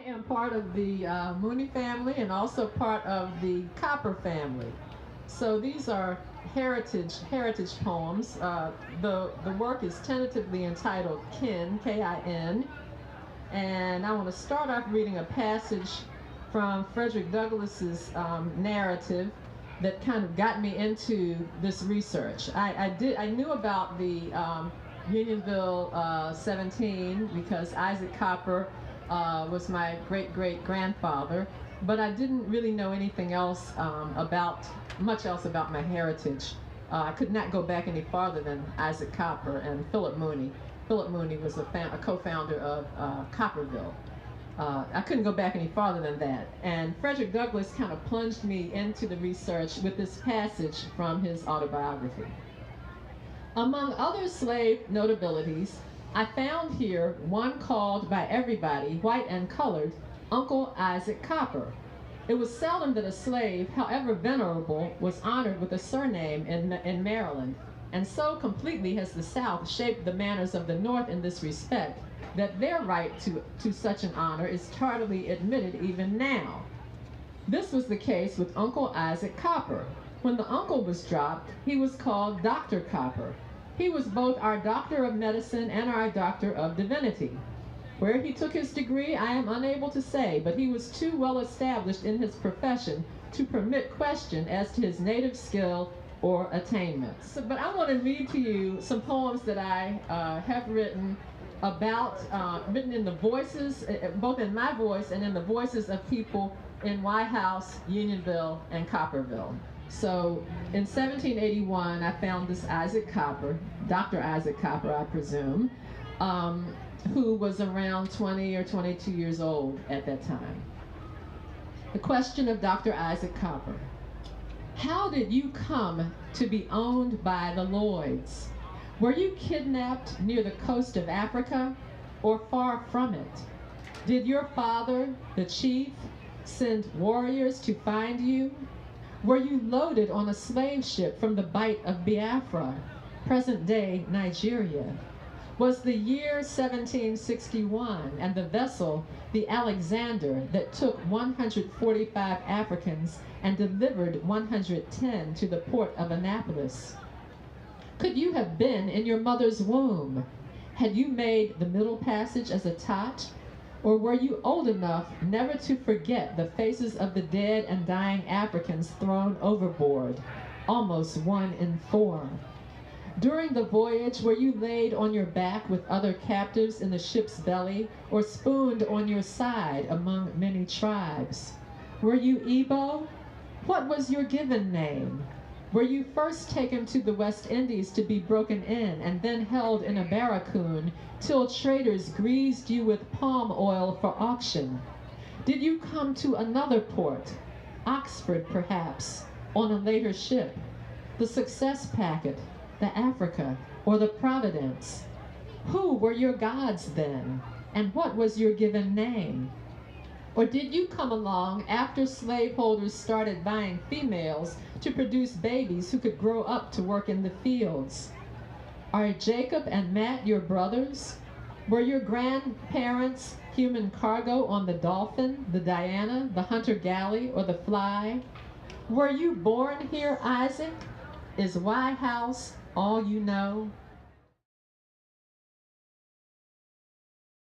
am part of the Mooney family and also part of the Copper family. So these are heritage poems. The work is tentatively entitled Kin, K-I-N, and I want to start off reading a passage from Frederick Douglass's narrative that kind of got me into this research. I knew about the Unionville 17 because Isaac Copper was my great-great-grandfather, but I didn't really know anything else much else about my heritage. I could not go back any farther than Isaac Copper and Philip Mooney. Philip Mooney was a co-founder of Copperville. I couldn't go back any farther than that. And Frederick Douglass kind of plunged me into the research with this passage from his autobiography. Among other slave notabilities, I found here one called by everybody, white and colored, Uncle Isaac Copper. It was seldom that a slave, however venerable, was honored with a surname in Maryland, and so completely has the South shaped the manners of the North in this respect that their right to such an honor is tardily admitted even now. This was the case with Uncle Isaac Copper. When the uncle was dropped, he was called Dr. Copper. He was both our doctor of medicine and our doctor of divinity. Where he took his degree, I am unable to say, but he was too well established in his profession to permit question as to his native skill or attainments. But I want to read to you some poems that I have written written in the voices, both in my voice and in the voices of people in Wye House, Unionville, and Copperville. So in 1781, I found this Isaac Copper, Dr. Isaac Copper, I presume, who was around 20 or 22 years old at that time. The question of Dr. Isaac Copper. How did you come to be owned by the Lloyds? Were you kidnapped near the coast of Africa or far from it? Did your father, the chief, send warriors to find you? Were you loaded on a slave ship from the Bight of Biafra, present-day Nigeria? Was the year 1761 and the vessel the Alexander that took 145 Africans and delivered 110 to the port of Annapolis? Could you have been in your mother's womb? Had you made the Middle Passage as a tot? Or were you old enough never to forget the faces of the dead and dying Africans thrown overboard, almost 1 in 4? During the voyage, were you laid on your back with other captives in the ship's belly, or spooned on your side among many tribes? Were you Igbo? What was your given name? Were you first taken to the West Indies to be broken in and then held in a barracoon till traders greased you with palm oil for auction? Did you come to another port, Oxford perhaps, on a later ship, the Success Packet, the Africa, or the Providence? Who were your gods then, and what was your given name? Or did you come along after slaveholders started buying females to produce babies who could grow up to work in the fields? Are Jacob and Matt your brothers? Were your grandparents human cargo on the Dolphin, the Diana, the Hunter Galley, or the Fly? Were you born here, Isaac? Is Wye House all you know?